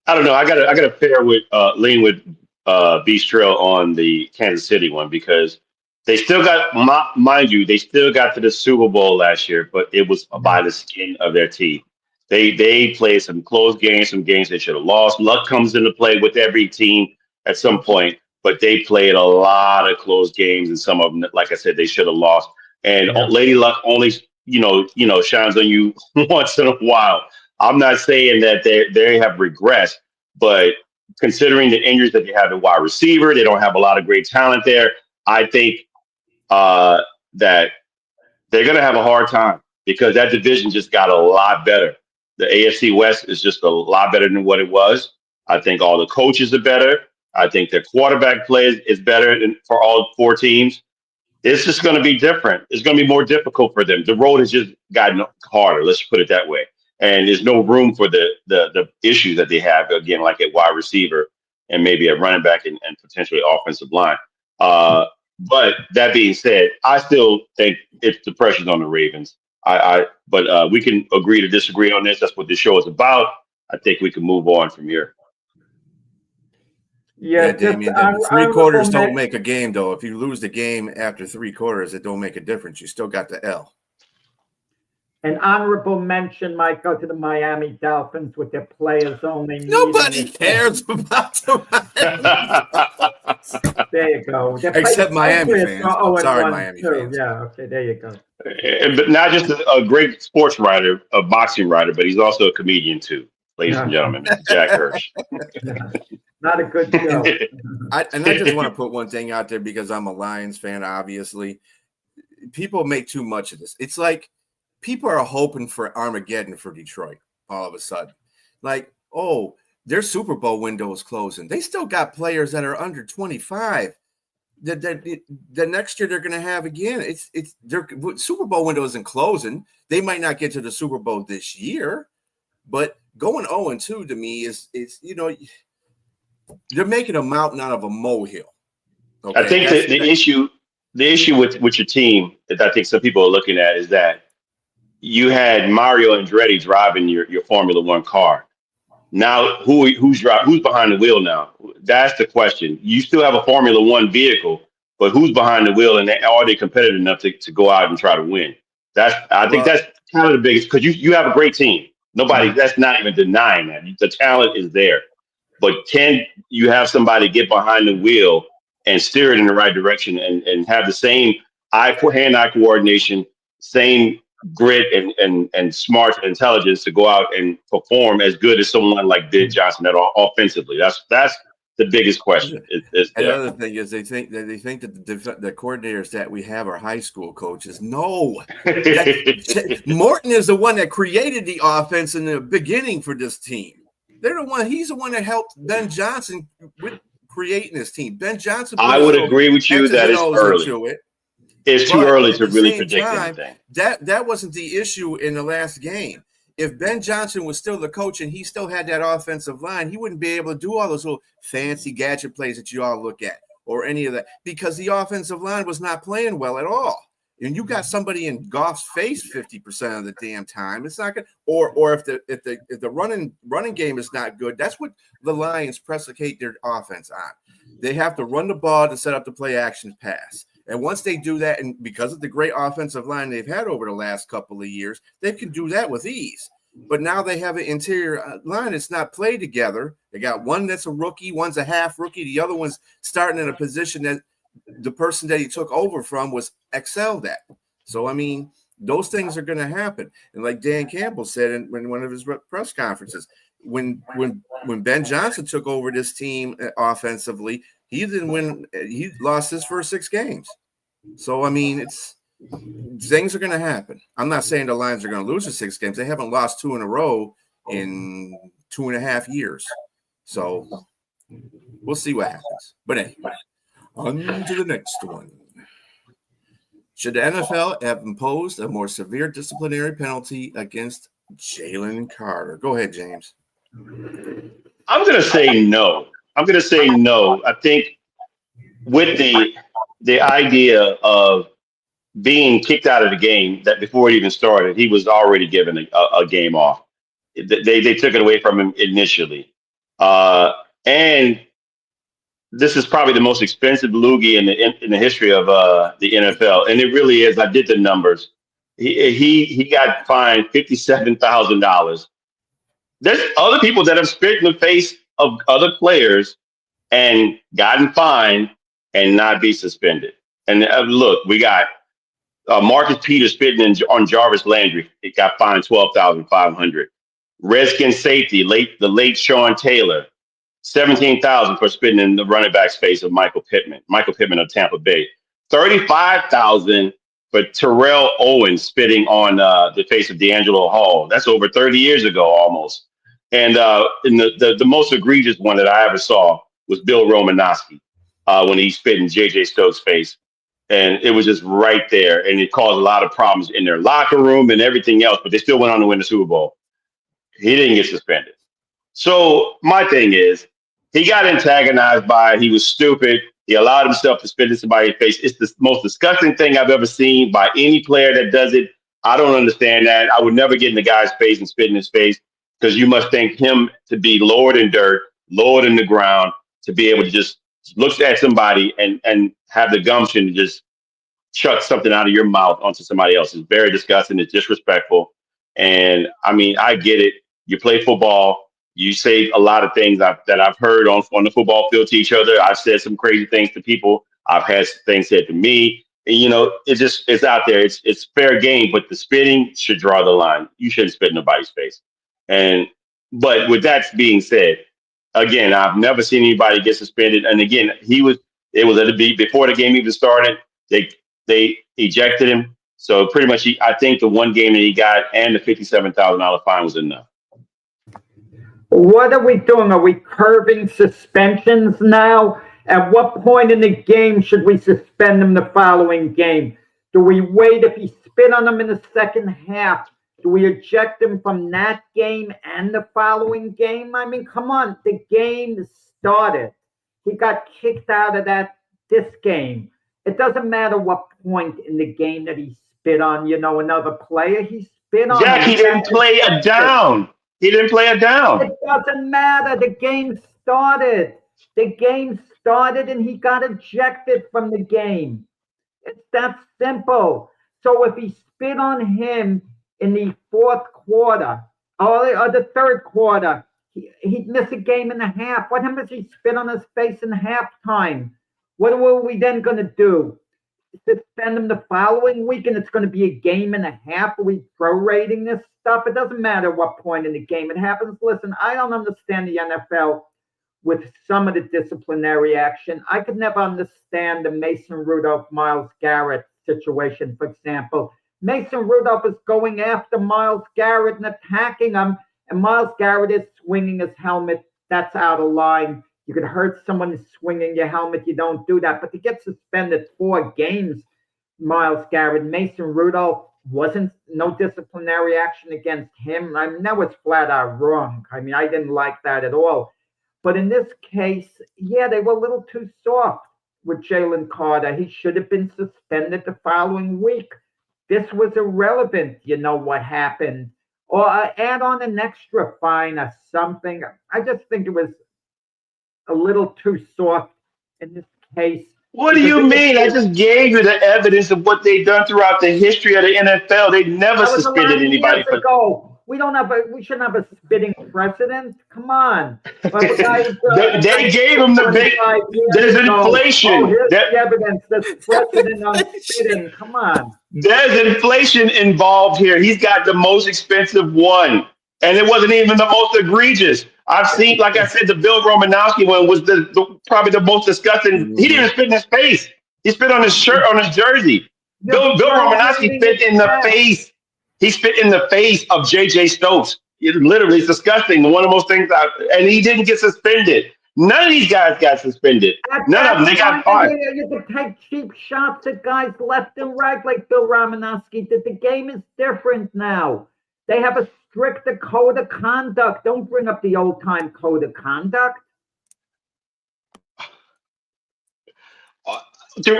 I don't know. I got to pair with lean with Beastrill on the Kansas City one because they still got, mind you, they still got to the Super Bowl last year, but it was by the skin of their teeth. They played some close games, some games they should have lost. Luck comes into play with every team at some point, but they played a lot of close games, and some of them, like I said, they should have lost. And Lady Luck only, shines on you once in a while. I'm not saying that they have regressed, but considering the injuries that they have at wide receiver, they don't have a lot of great talent there. I think that they're going to have a hard time because that division just got a lot better. The AFC West is just a lot better than what it was. I think all the coaches are better. I think their quarterback play is better for all 4 teams. It's just going to be different. It's going to be more difficult for them. The road has just gotten harder. Let's put it that way. And there's no room for the issues that they have, again, like at wide receiver and maybe at running back and potentially offensive line. But that being said, I still think it's the pressure's on the Ravens. But we can agree to disagree on this. That's what this show is about. I think we can move on from here. Yeah, Damien, 3 quarters don't make a game, though. If you lose the game after 3 quarters, it don't make a difference. You still got the L. An honorable mention might go to the Miami Dolphins with their players only. Nobody cares about them. There you go. Except Miami fans. Sorry, Miami fans. Yeah, okay, there you go. But not just a great sports writer, a boxing writer, but he's also a comedian too, ladies and gentlemen. Jack Hirsch. Not a good show. I just want to put one thing out there because I'm a Lions fan, obviously. People make too much of this. It's like people are hoping for Armageddon for Detroit all of a sudden. Like, oh, their Super Bowl window is closing. They still got players that are under 25 the next year they're going to have again. It's their Super Bowl window isn't closing. They might not get to the Super Bowl this year, but going 0-2 to me is they're making a mountain out of a molehill. Okay? I think the issue with your team that I think some people are looking at is that you had Mario Andretti driving your Formula One car. Now, who's behind the wheel now? That's the question. You still have a Formula One vehicle, but who's behind the wheel, and are they competitive enough to go out and try to win? I think that's kind of the biggest, because you have a great team. That's not even denying that. The talent is there. But can you have somebody get behind the wheel and steer it in the right direction and have the same hand-eye coordination, same grit and smart intelligence to go out and perform as good as someone like Did Johnson offensively? That's the biggest question. Another thing is they think that the coordinators that we have are high school coaches. No, Morton is the one that created the offense in the beginning for this team. He's the one that helped Ben Johnson with creating this team. Ben Johnson. I would agree with you that it's early. It's too early to really predict anything. That wasn't the issue in the last game. If Ben Johnson was still the coach and he still had that offensive line, he wouldn't be able to do all those little fancy gadget plays that you all look at or any of that, because the offensive line was not playing well at all. And you got somebody in Goff's face 50% of the damn time. It's not good. Or if the running game is not good, that's what the Lions precipate their offense on. They have to run the ball to set up the play action pass. And once they do that, and because of the great offensive line they've had over the last couple of years, they can do that with ease. But now they have an interior line that's not played together. They got one that's a rookie, one's a half rookie. The other one's starting in a position that the person that he took over from was excelled at. So, I mean, those things are going to happen. And like Dan Campbell said in one of his press conferences, when Ben Johnson took over this team offensively, he didn't win. He lost his first 6 games. So, I mean, things are going to happen. I'm not saying the Lions are going to lose the 6 games. They haven't lost 2 in a row in 2.5 years. So we'll see what happens. But anyway, on to the next one. Should the NFL have imposed a more severe disciplinary penalty against Jalen Carter? Go ahead, James. I'm going to say no. I think with the idea of being kicked out of the game, that before it even started, he was already given a game off. They took it away from him initially. And this is probably the most expensive loogie in the history of the NFL. And it really is. I did the numbers. He got fined $57,000. There's other people that have spit in the face of other players and gotten fined and not be suspended. And look, we got Marcus Peters spitting on Jarvis Landry. It got fined $12,500. Redskins safety, the late Sean Taylor, $17,000 for spitting in the running back space of Michael Pittman of Tampa Bay. $35,000 for Terrell Owens spitting on the face of D'Angelo Hall. That's over 30 years ago almost. And the most egregious one that I ever saw was Bill Romanowski when he spit in J.J. Stokes' face. And it was just right there. And it caused a lot of problems in their locker room and everything else, but they still went on to win the Super Bowl. He didn't get suspended. So my thing is, he got antagonized by it. He was stupid. He allowed himself to spit in somebody's face. It's the most disgusting thing I've ever seen by any player that does it. I don't understand that. I would never get in the guy's face and spit in his face, because you must think him to be lowered in dirt, lowered in the ground, to be able to just look at somebody and have the gumption to just chuck something out of your mouth onto somebody else. It's very disgusting. It's disrespectful. And I mean, I get it. You play football. You say a lot of things that I've heard on the football field to each other. I've said some crazy things to people. I've had things said to me. And, it's out there. It's fair game, but the spitting should draw the line. You shouldn't spit in nobody's face. But with that being said, again, I've never seen anybody get suspended. And again, it was at the beat before the game even started. They ejected him. So pretty much, I think the one game that he got and the $57,000 fine was enough. What are we doing? Are we curving suspensions now? At what point in the game should we suspend him the following game? Do we wait if he spit on him in the second half? Do we eject him from that game and the following game? I mean, come on, the game started. He got kicked out of this game. It doesn't matter what point in the game that he spit on, another player. He spit on Jack, him. he didn't play a down. He didn't play a down. It doesn't matter. The game started. The game started and he got ejected from the game. It's that simple. So if he spit on him in the fourth quarter or the third quarter, he'd miss a game and a half. What happens if he spit on his face in halftime? What were we then going to do? Suspend him the following week and it's going to be a game and a half? Are we prorating this stuff? It doesn't matter what point in the game it happens. Listen, I don't understand the NFL with some of the disciplinary action. I could never understand the Mason Rudolph, Myles Garrett situation, for example. Mason Rudolph is going after Myles Garrett and attacking him, and Myles Garrett is swinging his helmet. That's out of line. You could hurt someone swinging your helmet. You don't do that. But to get suspended 4 games, Myles Garrett, Mason Rudolph, no disciplinary action against him. I mean, that was flat out wrong. I mean, I didn't like that at all. But in this case, yeah, they were a little too soft with Jalen Carter. He should have been suspended the following week. This was irrelevant, what happened. Or add on an extra fine or something. I just think it was a little too soft in this case. What do you mean? I just gave you the evidence of what they've done throughout the history of the NFL. They never suspended anybody for. We shouldn't have a spitting precedent. Come on. They gave him the big. There's inflation. Here's the evidence. There's precedent on spitting. Come on. There's inflation involved here. He's got the most expensive one, and it wasn't even the most egregious. I've seen, like I said, the Bill Romanowski one was probably the most disgusting. He didn't even spit in his face. He spit on his shirt, on his jersey. Bill Romanowski spit in the face. He spit in the face of J.J. Stokes. It literally is disgusting. One of those things, and he didn't get suspended. None of these guys got suspended. None of them. They got fined. You can take cheap shots at guys left and right like Bill Romanowski did. The game is different now. They have a stricter code of conduct. Don't bring up the old-time code of conduct.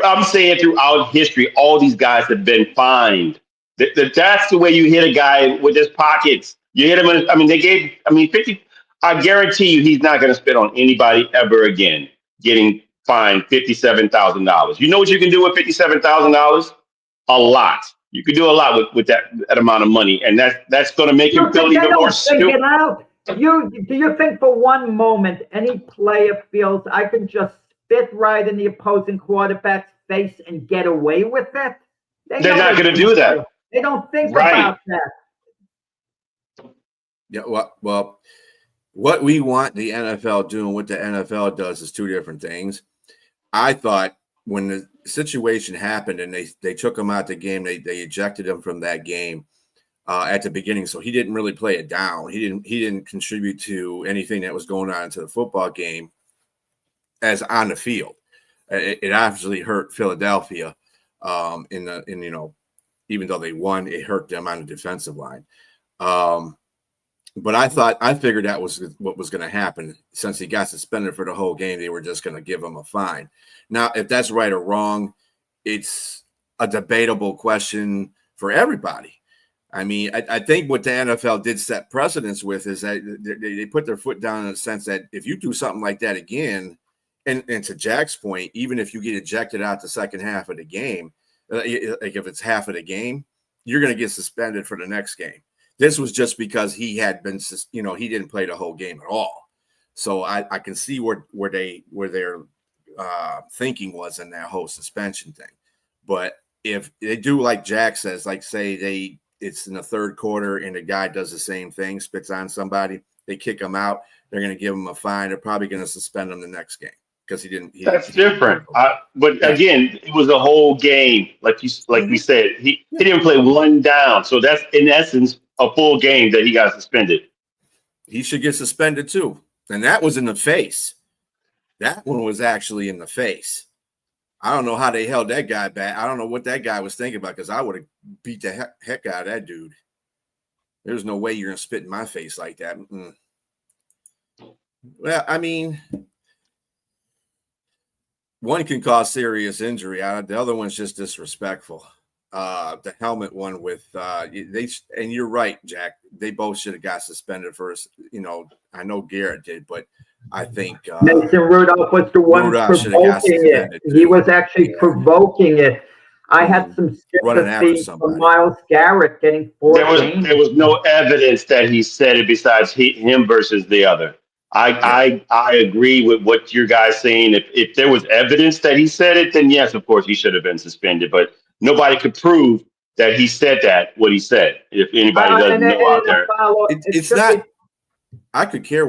I'm saying throughout history, all these guys have been fined. That's the way you hit a guy with his pockets. You hit him. They gave. 50. I guarantee you, he's not going to spit on anybody ever again. Getting fined $57,000. You know what you can do with $57,000? A lot. You can do a lot with that amount of money, and that's going to make him feel even more stupid. Do you think for one moment any player feels I can just spit right in the opposing quarterback's face and get away with it? They're not going to do that. They don't think about that. Yeah, well, what we want the NFL doing, what the NFL does is 2 different things. I thought when the situation happened and they took him out the game, they ejected him from that game at the beginning, so he didn't really play it down. He didn't contribute to anything that was going on into the football game as on the field. It obviously hurt Philadelphia even though they won, it hurt them on the defensive line. But I figured that was what was going to happen. Since he got suspended for the whole game, they were just going to give him a fine. Now, if that's right or wrong, it's a debatable question for everybody. I mean, I think what the NFL did set precedence with is that they put their foot down in the sense that if you do something like that again, and to Jack's point, even if you get ejected out the second half of the game, like if it's half of the game, you're going to get suspended for the next game. This was just because he had been, he didn't play the whole game at all. So I can see where their thinking was in that whole suspension thing. But if they do like Jack says, like say it's in the third quarter and the guy does the same thing, spits on somebody, they kick him out, they're going to give him a fine. They're probably going to suspend him the next game because he didn't. That's different. But again, it was a whole game. Like we said, he didn't play one down. So that's in essence a full game that he got suspended. He should get suspended too. And that was in the face. That one was actually in the face. I don't know how they held that guy back. I don't know what that guy was thinking about, because I would have beat the heck out of that dude. There's no way you're going to spit in my face like that. Mm-mm. Well, I mean, one can cause serious injury. The other one's just disrespectful. The helmet one with and you're right, Jack. They both should have got suspended first. I know Garrett did, but I think Mason Rudolph was the one provoking it. He was actually provoking it. I had some sympathy for Myles Garrett getting 4 games. There was no evidence that he said it besides him versus the other. I agree with what you guys saying. If there was evidence that he said it, then yes, of course he should have been suspended. But nobody could prove that he said what he said. If anybody doesn't know out there, it's not. I could care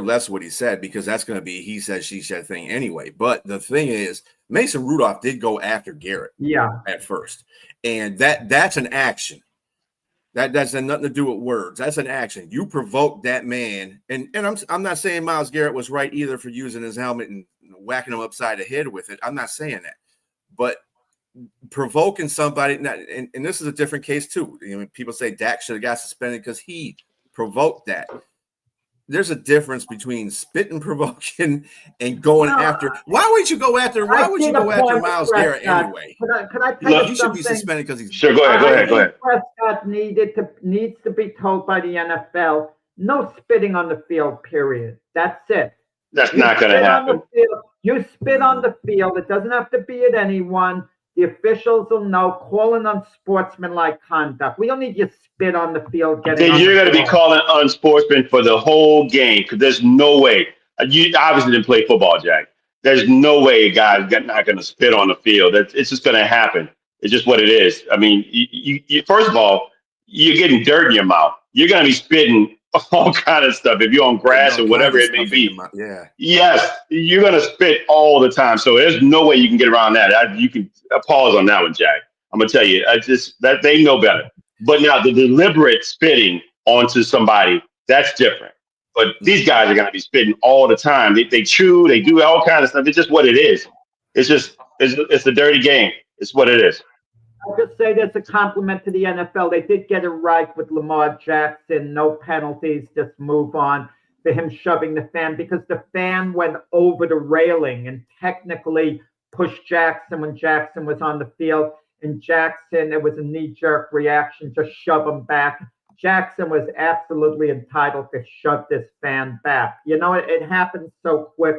less what he said, because that's going to be he said, she said thing anyway. But the thing is, Mason Rudolph did go after Garrett at first. And that's an action. That has nothing to do with words. That's an action. You provoked that man. And I'm not saying Myles Garrett was right either for using his helmet and whacking him upside the head with it. I'm not saying that. But provoking somebody, and this is a different case too. People say Dak should have got suspended because he provoked that. There's a difference between spitting provoking and going after. Why would you go after Myles Garrett anyway? Could I tell you he should be suspended because he's sure. Go ahead. Prescott needs to be told by the NFL, no spitting on the field, period. That's it. That's not going to happen. You spit on the field. It doesn't have to be at anyone. The officials will know. Calling unsportsmanlike conduct. We don't need you spit on the field. Then you're going to be calling unsportsman for the whole game, because there's no way. You obviously didn't play football, Jack. There's no way a guy's not going to spit on the field. It's just going to happen. It's just what it is. I mean, you first of all, you're getting dirt in your mouth. You're going to be spitting all kind of stuff if you're on grass or whatever it may be. Yes, you're going to spit all the time. So there's no way you can get around that. You can pause on that one, Jack. I'm going to tell you, that they know better. But now the deliberate spitting onto somebody, that's different. But these guys are going to be spitting all the time. They chew, they do all kinds of stuff. It's just what it is. It's a dirty game. It's what it is. I'll just say that's a compliment to the NFL. They did get it right with Lamar Jackson. No penalties, just move on to him shoving the fan, because the fan went over the railing and technically pushed Jackson when Jackson was on the field. And Jackson, it was a knee-jerk reaction, just shove him back. Jackson was absolutely entitled to shove this fan back. It happened so quick.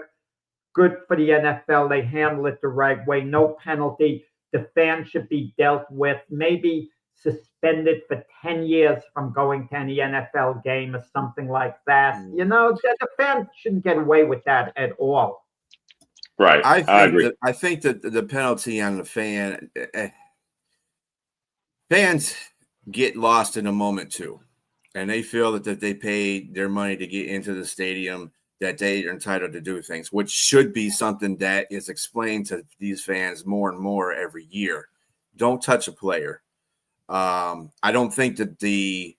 Good for the NFL. They handle it the right way. No penalty. The fan should be dealt with, maybe suspended for 10 years from going to any NFL game or something like that. The fan shouldn't get away with that at all. Right. I agree. I think that the penalty on the fans get lost in a moment too. And they feel that they paid their money to get into the stadium, that they are entitled to do things, which should be something that is explained to these fans more and more every year. Don't touch a player. I don't think that the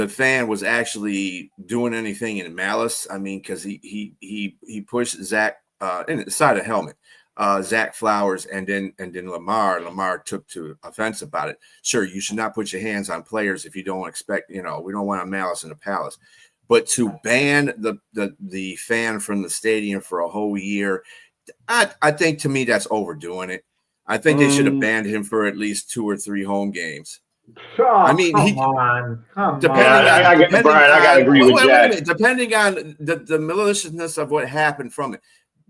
fan was actually doing anything in malice. I mean, because he pushed Zach inside a helmet, Zach Flowers, and then Lamar. Lamar took to offense about it. Sure, you should not put your hands on players if you don't expect. We don't want a malice in the palace. But to ban the fan from the stadium for a whole year, I think, to me, that's overdoing it. I think they should have banned him for at least 2 or 3 home games. I mean, come on. I got to agree with Jack. Depending on the maliciousness of what happened from it,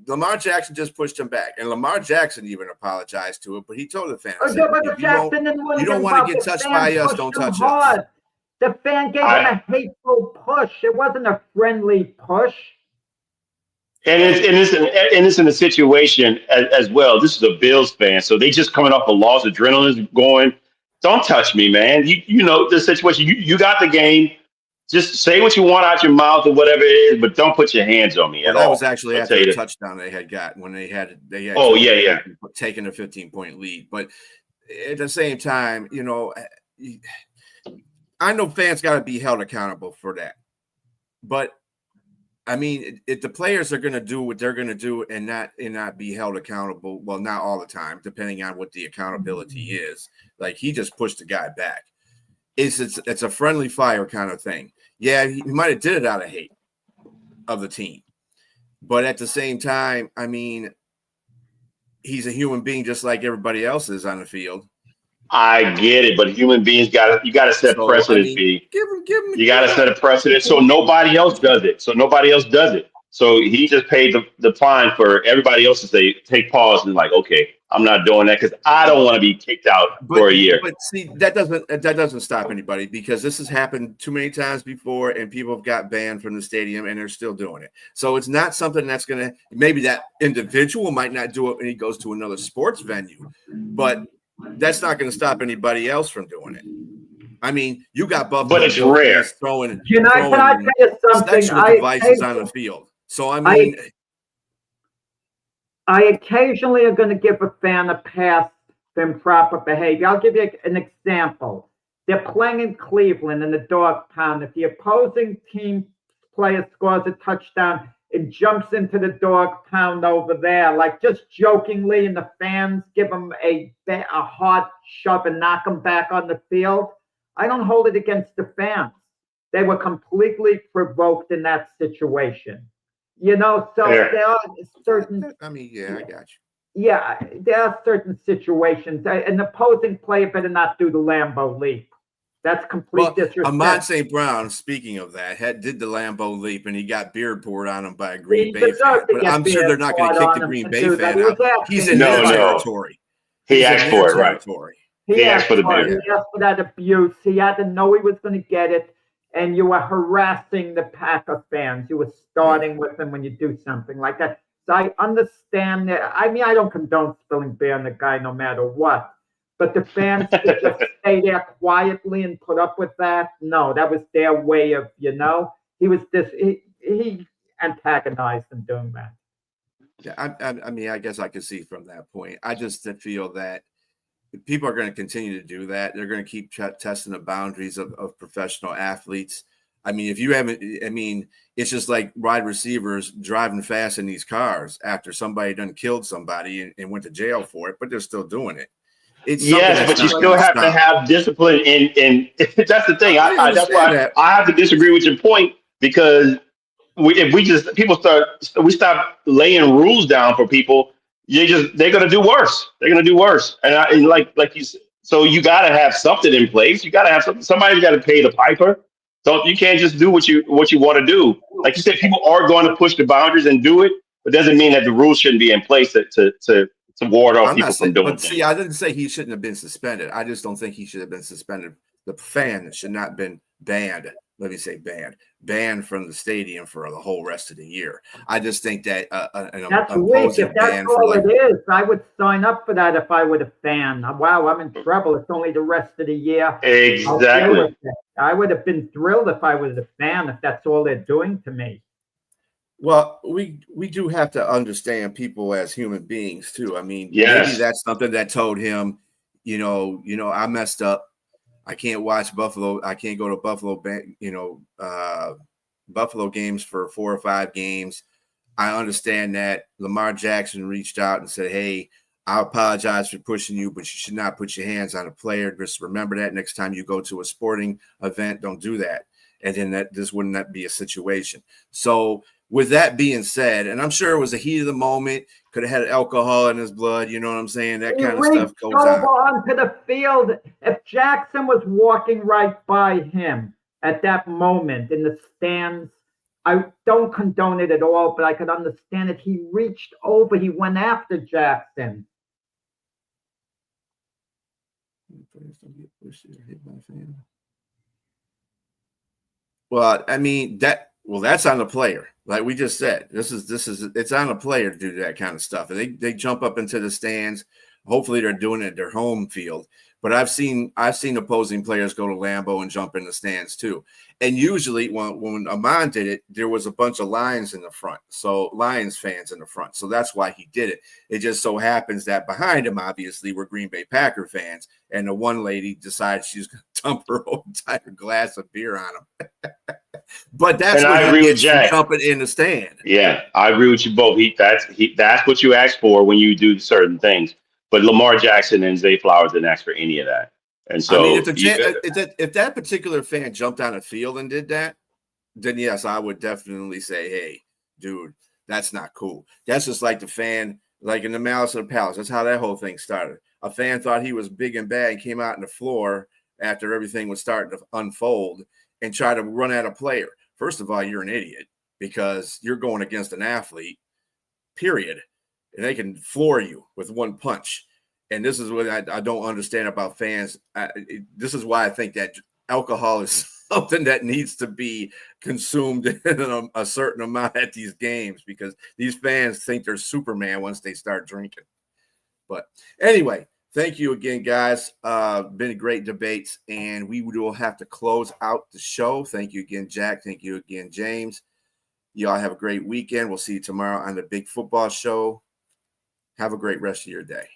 Lamar Jackson just pushed him back, and Lamar Jackson even apologized to it. But he told the fan, "You don't want to get touched by us. Don't touch us." The fan gave him a hateful push. It wasn't a friendly push. And it's in a situation as well. This is a Bills fan, so they just coming off a loss. Adrenaline's going. Don't touch me, man. You know the situation. You got the game. Just say what you want out your mouth or whatever it is, but don't put your hands on me at all. That was actually after the touchdown they had got when they had taken a 15-point lead. But at the same time, I know fans got to be held accountable for that. But I mean, if the players are going to do what they're going to do and not be held accountable, well, not all the time, depending on what the accountability is. Like he just pushed the guy back. It's a friendly fire kind of thing. Yeah, he might have did it out of hate of the team, but at the same time, I mean, he's a human being just like everybody else is on the field. I get it, but human beings you gotta set So I precedent, mean, B. give You him. gotta set a precedent so nobody else does it. So he just paid the fine for everybody else to say, take pause and like, okay, I'm not doing that because I don't want to be kicked out But for a year. but see, that doesn't stop anybody because this has happened too many times before, and people have got banned from the stadium, and they're still doing it. So it's not something that's gonna. Maybe that individual might not do it when he goes to another sports venue, but that's not going to stop anybody else from doing it. I mean, you got But Buffalo it's Bills rare. fans throwing Can I tell you something? sexual devices on the field. So I mean, I occasionally are going to give a fan a pass for improper behavior. I'll give you an example. They're playing in Cleveland in the dog pound. If the opposing team player scores a touchdown, it jumps into the dog pound over there, like just jokingly, and the fans give him a hard shove and knock him back on the field. I don't hold it against the fans. They were completely provoked in that situation. So there are certain. I mean, yeah, I got you. Yeah, there are certain situations. An opposing player better not do the Lambeau leap. That's complete disrespect. Ahmad St. Brown, speaking of that, did the Lambeau leap, and he got beard poured on him by a Green Bay fan. But I'm sure they're not going to kick the Green Bay fan out. He's in their territory. He asked for it, right? He asked for the beard. He asked for that abuse. He had to know he was going to get it, and you were harassing the Packer fans. You were starting with them when you do something like that. So I understand that. I mean, I don't condone spilling beer on the guy no matter what. But the fans could just stay there quietly and put up with that. No, that was their way of, he was he antagonized them doing that. Yeah, I mean, I guess I could see from that point. I just feel that people are going to continue to do that. They're going to keep testing the boundaries of professional athletes. I mean, it's just like wide receivers driving fast in these cars after somebody done killed somebody and went to jail for it, but they're still doing it. Yes, but you still have to have discipline. And that's the thing. That's why I have to disagree with your point because we stop laying rules down for people. They're gonna do worse. They're gonna do worse. And like you said, so you got to have something in place. You got to have something. Somebody's got to pay the piper. So you can't just do what you want to do. Like you said, people are going to push the boundaries and do it, but doesn't mean that the rules shouldn't be in place to ward off people from doing things. See, I didn't say he shouldn't have been suspended. I just don't think he should have been suspended. The fan should not have been banned. Let me say banned from the stadium for the whole rest of the year. I just think that that's weak. If that's all it is, I would sign up for that if I were a fan. Wow, I'm in trouble. It's only the rest of the year. Exactly. I would have been thrilled if I was a fan, if that's all they're doing to me. Well, we do have to understand people as human beings too. I mean, maybe that's something that told him, I messed up. I can't watch Buffalo. I can't go to Buffalo, Buffalo games for 4 or 5 games. I understand that Lamar Jackson reached out and said, "Hey, I apologize for pushing you, but you should not put your hands on a player. Just remember that next time you go to a sporting event, don't do that." And then this wouldn't be a situation. So with that being said, and I'm sure it was a heat of the moment, could have had alcohol in his blood, you know what I'm saying? That kind of stuff goes on. Onto the field. If Jackson was walking right by him at that moment in the stands, I don't condone it at all, but I could understand it. He reached over. He went after Jackson. Well, I mean, that's on the player. Like we just said, it's on a player to do that kind of stuff. They jump up into the stands. Hopefully they're doing it at their home field. But I've seen opposing players go to Lambeau and jump in the stands too. And usually when Amon did it, there was a bunch of Lions in the front. So Lions fans in the front. So that's why he did it. It just so happens that behind him, obviously, were Green Bay Packer fans. And the one lady decided she's going to dump her entire glass of beer on him. But that's And what I he agree with gets from Jack. jumping in the stand. Yeah, I agree with you both. That's what you ask for when you do certain things. But Lamar Jackson and Zay Flowers didn't ask for any of that. And I mean, if so, if that particular fan jumped on the field and did that, then yes, I would definitely say, hey, dude, that's not cool. That's just like the fan, like in the Malice of the Palace. That's how that whole thing started. A fan thought he was big and bad and came out on the floor after everything was starting to unfold and tried to run at a player. First of all, you're an idiot because you're going against an athlete, period. And they can floor you with one punch. And this is what I don't understand about fans. This is why I think that alcohol is something that needs to be consumed in a certain amount at these games, because these fans think they're Superman once they start drinking. But anyway, thank you again, guys. Been great debates, and we will have to close out the show. Thank you again, Jack. Thank you again, James. Y'all have a great weekend. We'll see you tomorrow on the Big Football Show. Have a great rest of your day.